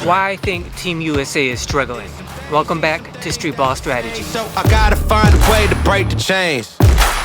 Why I think Team USA is struggling. Welcome back to Streetball Strategies. So I gotta find a way to break the chains.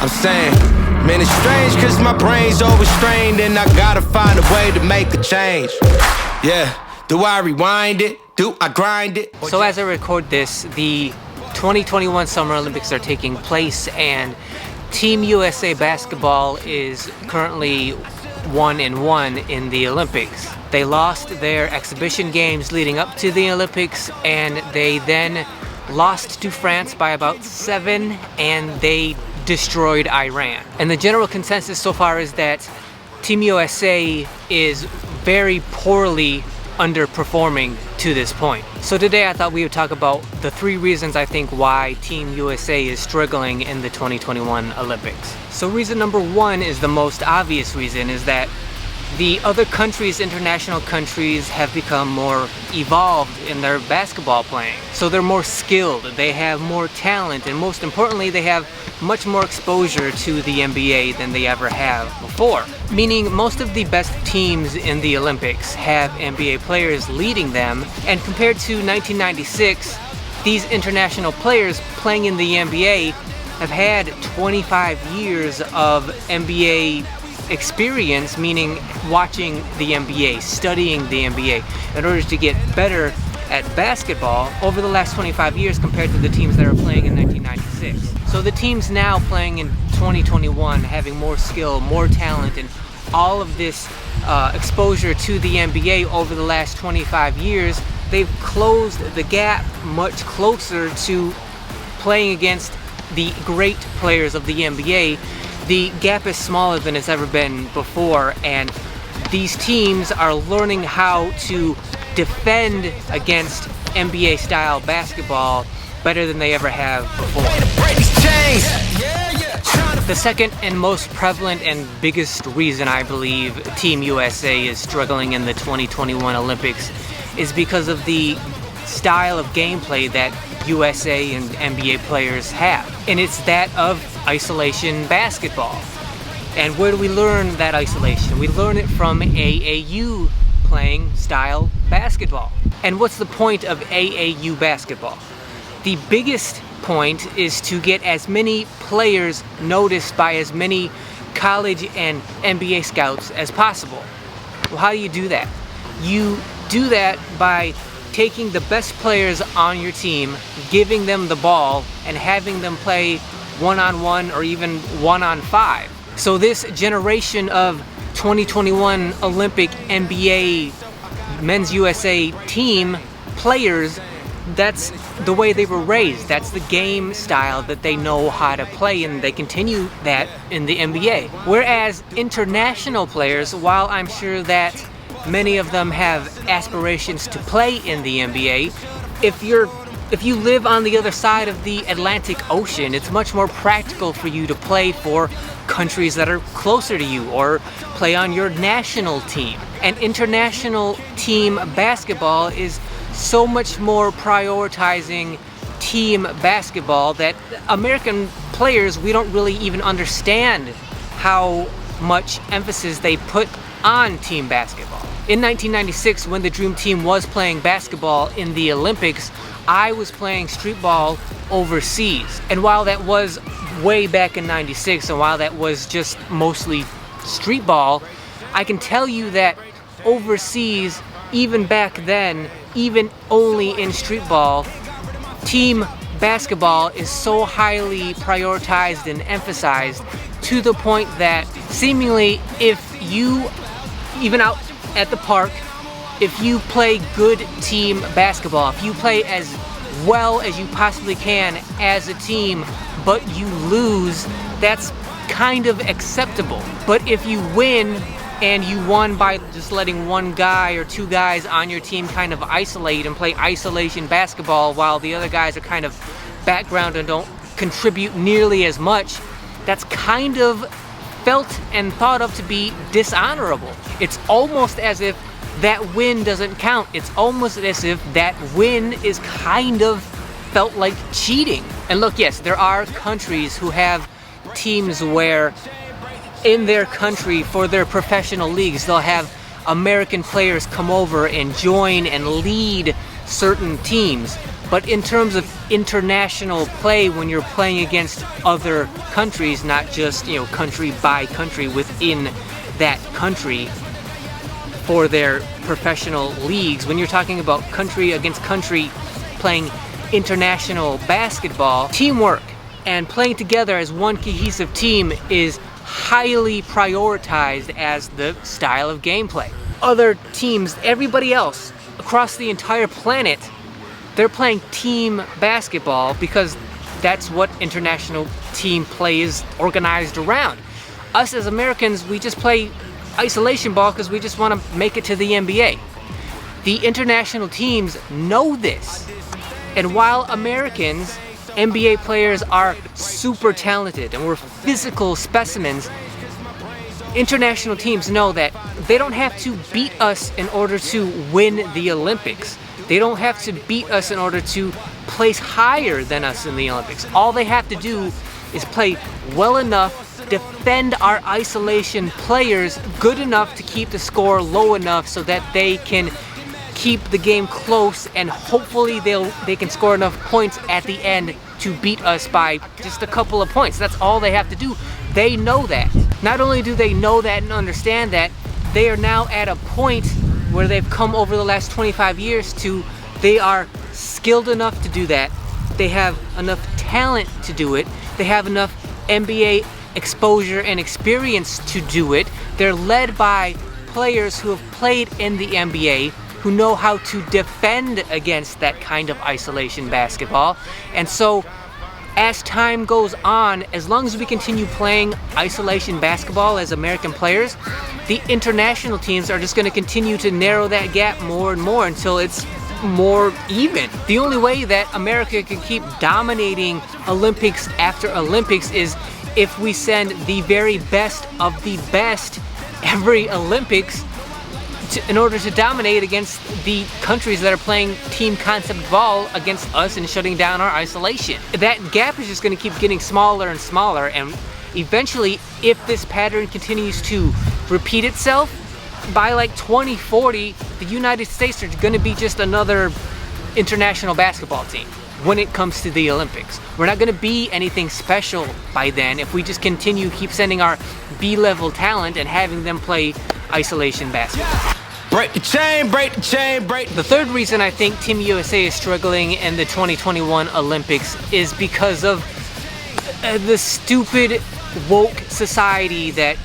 I'm saying, man, it's strange cause my brain's overstrained and I gotta find a way to make a change. Yeah, do I rewind it? Do I grind it? So as I record this, the 2021 Summer Olympics are taking place and Team USA basketball is currently 1-1 in the Olympics. They lost their exhibition games leading up to the Olympics and they then lost to France by about 7 and they destroyed Iran. And the general consensus so far is that Team USA is very poorly underperforming to this point. So today I thought we would talk about the 3 reasons I think why Team USA is struggling in the 2021 Olympics. So reason number 1 is the most obvious reason, is that the other countries, international countries, have become more evolved in their basketball playing. So they're more skilled, they have more talent, and most importantly, they have much more exposure to the NBA than they ever have before. Meaning most of the best teams in the Olympics have NBA players leading them, and compared to 1996, these international players playing in the NBA have had 25 years of NBA experience, meaning watching the NBA, studying the NBA in order to get better at basketball over the last 25 years compared to the teams that are playing in 1996. So the teams now playing in 2021 having more skill, more talent, and all of this exposure to the NBA over the last 25 years, they've closed the gap much closer to playing against the great players of the NBA. The gap is smaller than it's ever been before, and these teams are learning how to defend against NBA style basketball better than they ever have before. The second and most prevalent and biggest reason I believe Team USA is struggling in the 2021 Olympics is because of the style of gameplay that USA and NBA players have, and it's that of isolation basketball. And where do we learn that isolation? We learn it from AAU playing style basketball. And what's the point of AAU basketball? The biggest point is to get as many players noticed by as many college and NBA scouts as possible. Well, how do you do that? You do that by taking the best players on your team, giving them the ball, and having them play 1-on-1 or even 1-on-5. So this generation of 2021 Olympic NBA Men's USA team players, that's the way they were raised. That's the game style that they know how to play, and they continue that in the NBA. Whereas international players, while I'm sure that many of them have aspirations to play in the NBA, if you live on the other side of the Atlantic Ocean, it's much more practical for you to play for countries that are closer to you or play on your national team. And international team basketball is so much more prioritizing team basketball that American players, we don't really even understand how much emphasis they put on team basketball. In 1996, when the Dream Team was playing basketball in the Olympics, I was playing streetball overseas. And while that was way back in 96, and while that was just mostly streetball, I can tell you that overseas, even back then, even only in streetball, team basketball is so highly prioritized and emphasized to the point that seemingly if you, even out at the park, if you play good team basketball, if you play as well as you possibly can as a team, but you lose, that's kind of acceptable. But if you win, and you won by just letting one guy or 2 guys on your team kind of isolate and play isolation basketball while the other guys are kind of background and don't contribute nearly as much, that's kind of felt and thought of to be dishonorable. It's almost as if that win doesn't count. It's almost as if that win is kind of felt like cheating. And look, yes, there are countries who have teams where in their country, for their professional leagues, they'll have American players come over and join and lead certain teams. But in terms of international play, when you're playing against other countries, not just, country by country within that country for their professional leagues, when you're talking about country against country playing international basketball, teamwork and playing together as one cohesive team is highly prioritized as the style of gameplay. Other teams, everybody else across the entire planet, they're playing team basketball because that's what international team play is organized around. Us as Americans, we just play isolation ball because we just want to make it to the NBA. The international teams know this. And while Americans, NBA players, are super talented and we're physical specimens, international teams know that they don't have to beat us in order to win the Olympics. They don't have to beat us in order to place higher than us in the Olympics. All they have to do is play well enough, defend our isolation players good enough to keep the score low enough so that they can keep the game close, and hopefully they can score enough points at the end to beat us by just a couple of points. That's all they have to do. They know that. Not only do they know that and understand that, they are now at a point where they've come over the last 25 years to, they are skilled enough to do that. They have enough talent to do it. They have enough NBA exposure and experience to do it. They're led by players who have played in the NBA, who know how to defend against that kind of isolation basketball. And so as time goes on, as long as we continue playing isolation basketball as American players, the international teams are just going to continue to narrow that gap more and more until it's more even. The only way that America can keep dominating Olympics after Olympics is if we send the very best of the best every Olympics in order to dominate against the countries that are playing team concept ball against us and shutting down our isolation. That gap is just going to keep getting smaller and smaller, and eventually, if this pattern continues to repeat itself, by like 2040, the United States are going to be just another international basketball team when it comes to the Olympics. We're not going to be anything special by then if we just keep sending our B-level talent and having them play isolation basketball. Break the chain, break the chain, break. The third reason I think Team USA is struggling in the 2021 Olympics is because of the stupid woke society that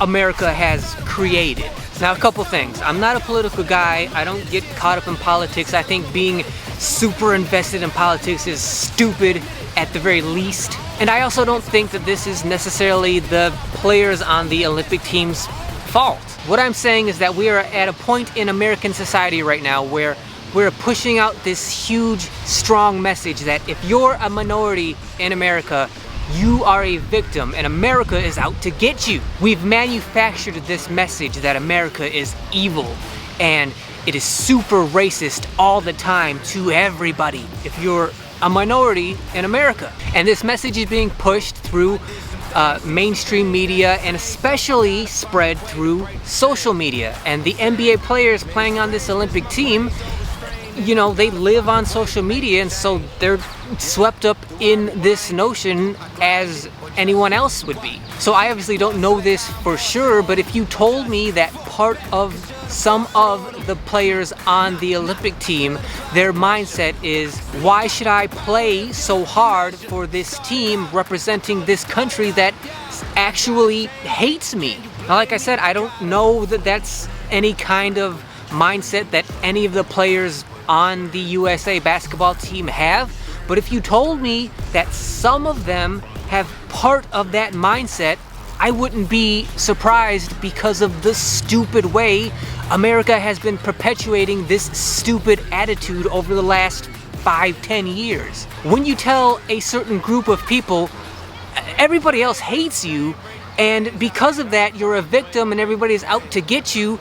America has created. Now, a couple things. I'm not a political guy. I don't get caught up in politics. I think being super invested in politics is stupid at the very least. And I also don't think that this is necessarily the players on the Olympic team's fault. What I'm saying is that we are at a point in American society right now where we're pushing out this huge, strong message that if you're a minority in America, you are a victim and America is out to get you. We've manufactured this message that America is evil and it is super racist all the time to everybody if you're a minority in America. And this message is being pushed through mainstream media and especially spread through social media. And the NBA players playing on this Olympic team, they live on social media, and so they're swept up in this notion as anyone else would be. So I obviously don't know this for sure, but if you told me that part of some of the players on the Olympic team, their mindset is, why should I play so hard for this team representing this country that actually hates me? Now, like I said, I don't know that that's any kind of mindset that any of the players on the USA basketball team have, but if you told me that some of them have part of that mindset, I wouldn't be surprised because of the stupid way America has been perpetuating this stupid attitude over the last 5-10 years. When you tell a certain group of people, everybody else hates you, and because of that, you're a victim and everybody's out to get you,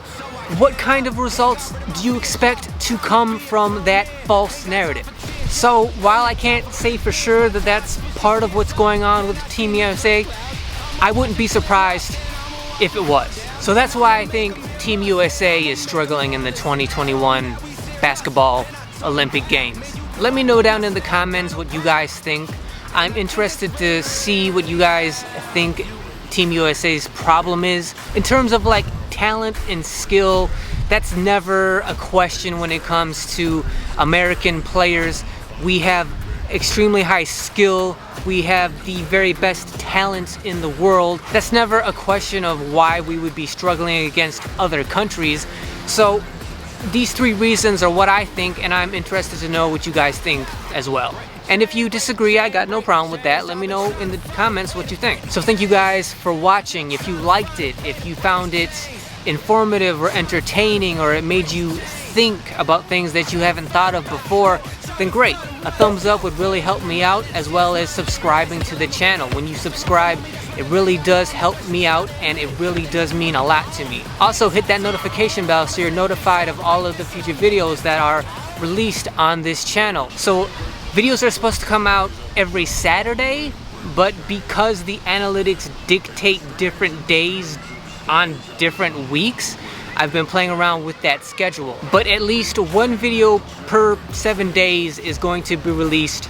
what kind of results do you expect to come from that false narrative? So while I can't say for sure that that's part of what's going on with Team USA, I wouldn't be surprised if it was. So that's why I think Team USA is struggling in the 2021 basketball Olympic Games? Let me know down in the comments what you guys think. I'm interested to see what you guys think Team USA's problem is. In terms of like talent and skill, that's never a question when it comes to American players. We have extremely high skill. We have the very best talents in the world. That's never a question of why we would be struggling against other countries. So these three reasons are what I think, and I'm interested to know what you guys think as well. And if you disagree, I got no problem with that. Let me know in the comments what you think. So thank you guys for watching. If you liked it, if you found it informative or entertaining, or it made you think about things that you haven't thought of before, then great. A thumbs up would really help me out, as well as subscribing to the channel. When you subscribe, it really does help me out, and it really does mean a lot to me. Also, hit that notification bell so you're notified of all of the future videos that are released on this channel. So videos are supposed to come out every Saturday, but because the analytics dictate different days on different weeks, I've been playing around with that schedule. But at least one video per 7 days is going to be released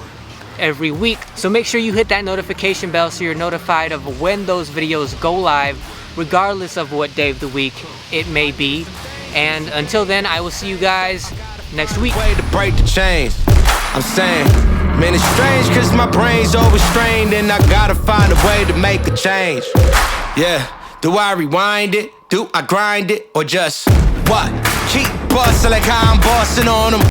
every week. So make sure you hit that notification bell so you're notified of when those videos go live, regardless of what day of the week it may be. And until then, I will see you guys next week. Way to break the chains. I'm saying, man, it's strange cause my brain's overstrained and I gotta find a way to make a change. Yeah, do I rewind it? Do I grind it? Or just what? Keep bustin' like how I'm bustin' on them.